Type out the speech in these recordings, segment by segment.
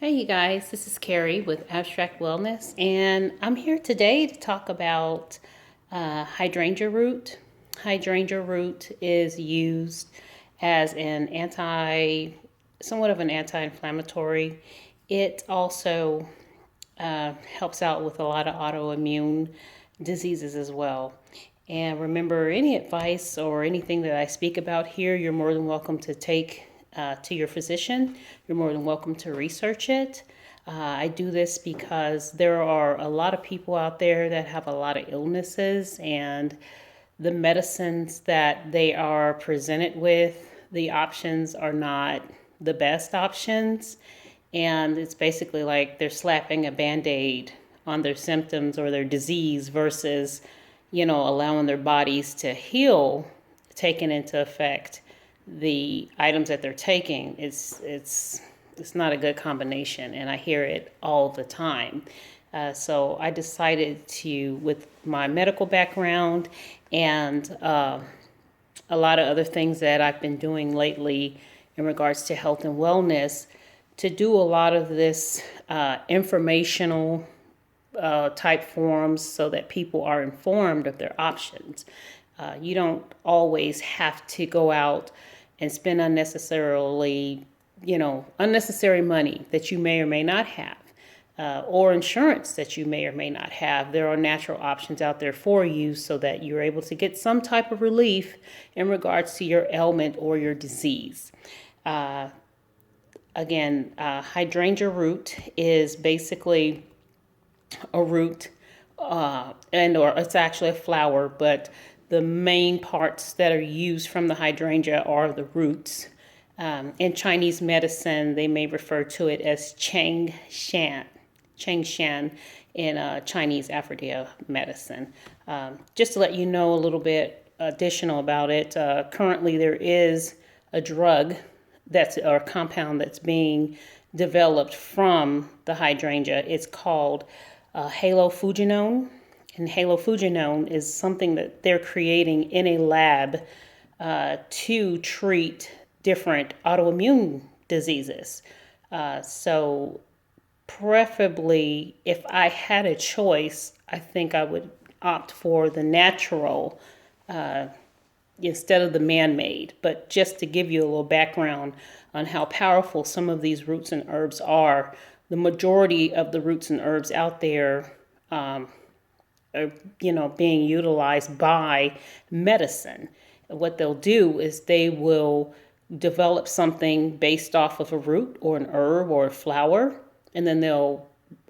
Hey, you guys, this is Carrie with Abstract Wellness, and I'm here today to talk about hydrangea root. Hydrangea root is used as somewhat of an anti-inflammatory. It also helps out with a lot of autoimmune diseases as well. And remember, any advice or anything that I speak about here, you're more than welcome to take to your physician. You're more than welcome to research it. I do this because there are a lot of people out there that have a lot of illnesses, and the medicines that they are presented with, the options are not the best options. And it's basically like they're slapping a band-aid on their symptoms or their disease versus, allowing their bodies to heal, taking into effect the items that they're taking. It's not a good combination, and I hear it all the time. So I decided to, with my medical background and a lot of other things that I've been doing lately in regards to health and wellness, to do a lot of this informational type forums so that people are informed of their options. You don't always have to go out and spend unnecessary money that you may or may not have, or insurance that you may or may not have. There are natural options out there for you so that you're able to get some type of relief in regards to your ailment or your disease. Hydrangea root is basically a root, or it's actually a flower, but the main parts that are used from the hydrangea are the roots. In Chinese medicine, they may refer to it as Cheng Shan in Chinese Aphrodite medicine. Just to let you know a little bit additional about it, currently there is a drug or a compound that's being developed from the hydrangea. It's called halofuginone. And halofuginone is something that they're creating in a lab to treat different autoimmune diseases. So preferably, if I had a choice, I think I would opt for the natural instead of the man-made. But just to give you a little background on how powerful some of these roots and herbs are, the majority of the roots and herbs out there are, being utilized by medicine. What they'll do is they will develop something based off of a root or an herb or a flower, and then they'll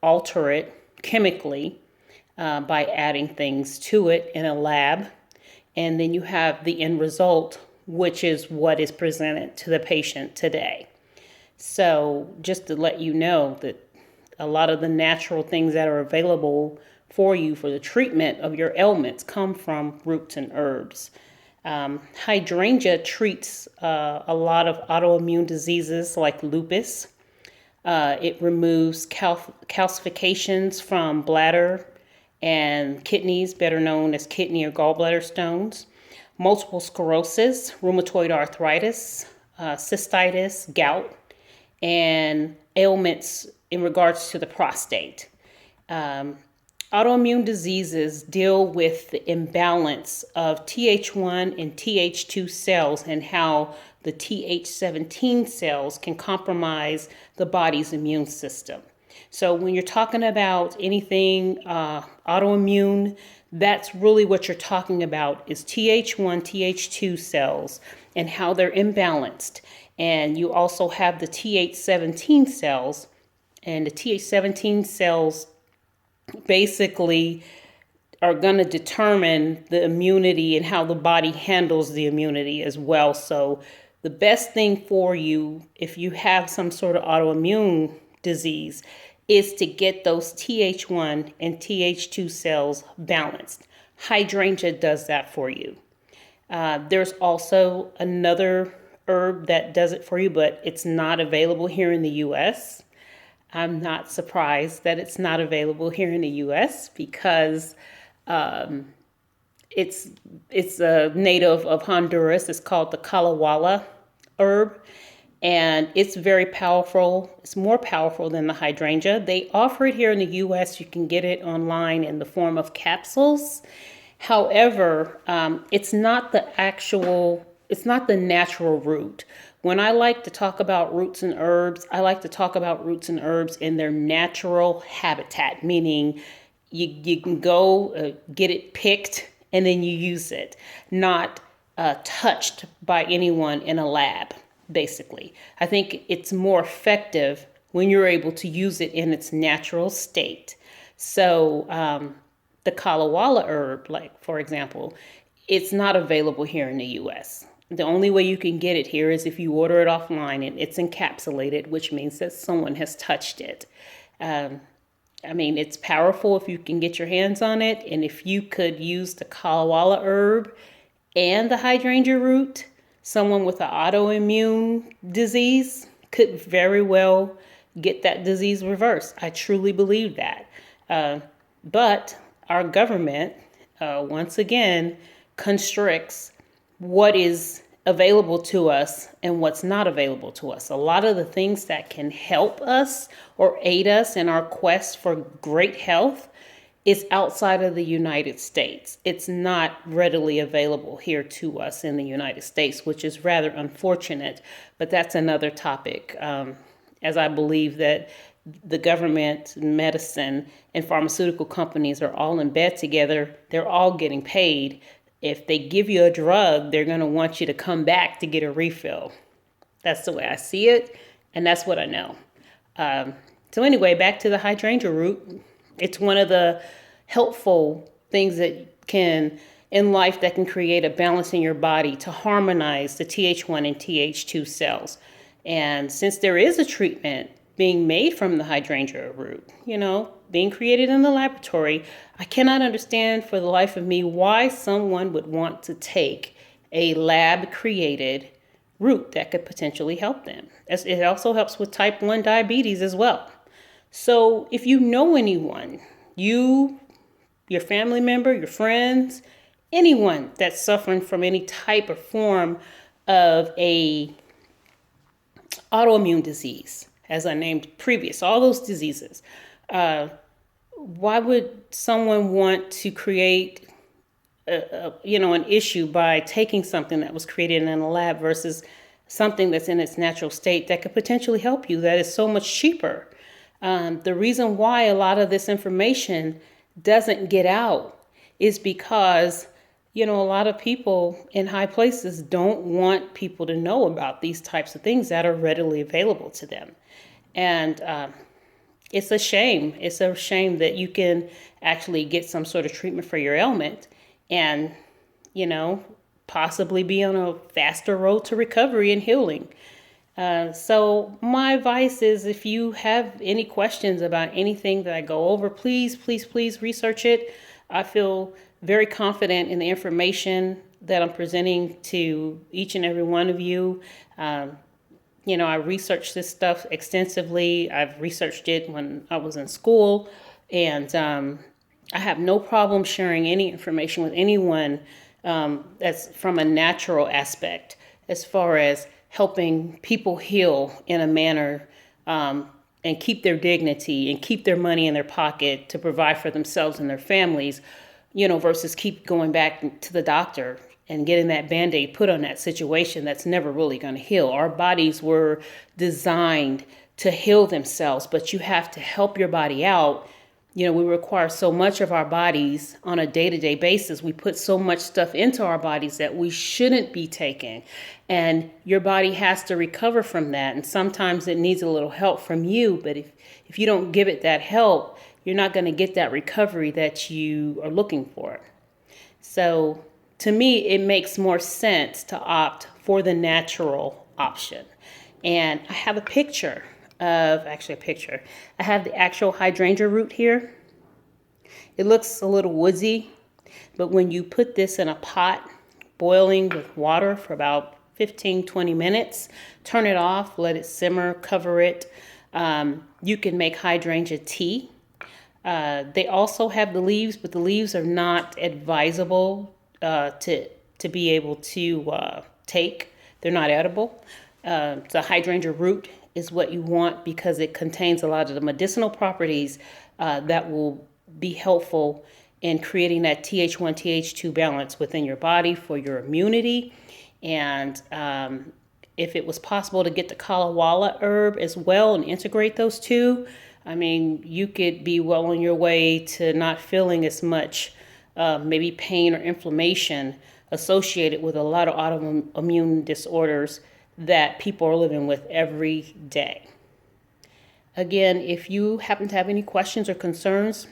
alter it chemically by adding things to it in a lab. And then you have the end result, which is what is presented to the patient today. So just to let you know that a lot of the natural things that are available for you for the treatment of your ailments come from roots and herbs. Hydrangea treats a lot of autoimmune diseases like lupus. It removes calcifications from bladder and kidneys, better known as kidney or gallbladder stones, multiple sclerosis, rheumatoid arthritis, cystitis, gout, and ailments in regards to the prostate. Autoimmune diseases deal with the imbalance of Th1 and Th2 cells and how the Th17 cells can compromise the body's immune system. So when you're talking about anything autoimmune, that's really what you're talking about is Th1, Th2 cells and how they're imbalanced. And you also have the Th17 cells, and the Th17 cells basically are going to determine the immunity and how the body handles the immunity as well. So the best thing for you, if you have some sort of autoimmune disease, is to get those Th1 and Th2 cells balanced. Hydrangea does that for you. There's also another herb that does it for you, but it's not available here in the U.S. I'm not surprised that it's not available here in the U.S. because it's a native of Honduras. It's called the kalawala herb, and it's very powerful. It's more powerful than the hydrangea. They offer it here in the US. You can get it online in the form of capsules. However, it's not the natural root. When I like to talk about roots and herbs, I like to talk about roots and herbs in their natural habitat, meaning you can go get it picked and then you use it, not touched by anyone in a lab, basically. I think it's more effective when you're able to use it in its natural state. So the kalawala herb, like for example, it's not available here in the US. The only way you can get it here is if you order it offline and it's encapsulated, which means that someone has touched it. I mean, it's powerful if you can get your hands on it. And if you could use the kalawala herb and the hydrangea root, someone with an autoimmune disease could very well get that disease reversed. I truly believe that. But our government, once again, constricts what is available to us and what's not available to us. A lot of the things that can help us or aid us in our quest for great health is outside of the United States. It's not readily available here to us in the United States, which is rather unfortunate, but that's another topic, as I believe that the government, medicine, and pharmaceutical companies are all in bed together. They're all getting paid. If they give you a drug, they're going to want you to come back to get a refill. That's the way I see it, and that's what I know. So anyway, back to the hydrangea root. It's one of the helpful things that can, in life, that can create a balance in your body to harmonize the Th1 and Th2 cells. And since there is a treatment being made from the hydrangea root, being created in the laboratory, I cannot understand for the life of me why someone would want to take a lab-created root that could potentially help them. It also helps with type 1 diabetes as well. So if you know anyone, your family member, your friends, anyone that's suffering from any type or form of a autoimmune disease, as I named previous, all those diseases, why would someone want to create an issue by taking something that was created in a lab versus something that's in its natural state that could potentially help you, that is so much cheaper? The reason why a lot of this information doesn't get out is because, a lot of people in high places don't want people to know about these types of things that are readily available to them. And it's a shame. It's a shame that you can actually get some sort of treatment for your ailment and, possibly be on a faster road to recovery and healing. So my advice is, if you have any questions about anything that I go over, please research it. I feel very confident in the information that I'm presenting to each and every one of you. I researched this stuff extensively. I've researched it when I was in school, and I have no problem sharing any information with anyone that's from a natural aspect, as far as helping people heal in a manner and keep their dignity and keep their money in their pocket to provide for themselves and their families, versus keep going back to the doctor and getting that Band-Aid put on that situation that's never really going to heal. Our bodies were designed to heal themselves, but you have to help your body out. We require so much of our bodies on a day-to-day basis. We put so much stuff into our bodies that we shouldn't be taking. And your body has to recover from that. And sometimes it needs a little help from you. But if you don't give it that help, you're not going to get that recovery that you are looking for. So to me, it makes more sense to opt for the natural option. And I have I have the actual hydrangea root here. It looks a little woodsy, but when you put this in a pot, boiling with water for about 15-20 minutes, turn it off, let it simmer, cover it. You can make hydrangea tea. They also have the leaves, but the leaves are not advisable to be able to take. They're not edible. The hydrangea root is what you want because it contains a lot of the medicinal properties that will be helpful in creating that Th1, Th2 balance within your body for your immunity. And if it was possible to get the kalawala herb as well and integrate those two, I mean, you could be well on your way to not feeling as much maybe pain or inflammation associated with a lot of autoimmune disorders that people are living with every day. Again, if you happen to have any questions or concerns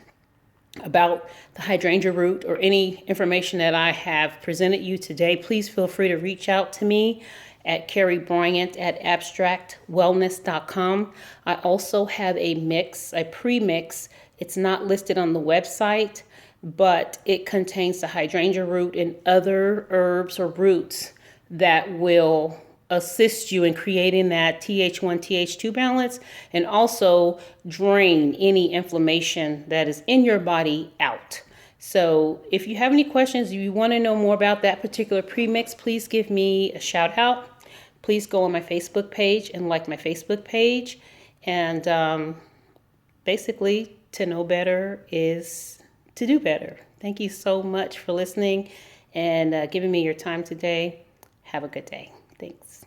about the hydrangea root or any information that I have presented you today, please feel free to reach out to me at Carrie Bryant at abstractwellness.com. I also have a pre-mix. It's not listed on the website, but it contains the hydrangea root and other herbs or roots that will assist you in creating that Th1, Th2 balance and also drain any inflammation that is in your body out. So if you have any questions, if you want to know more about that particular premix, please give me a shout out. Please go on my Facebook page and like my Facebook page. And basically, to know better is to do better. Thank you so much for listening and giving me your time today. Have a good day. Thanks.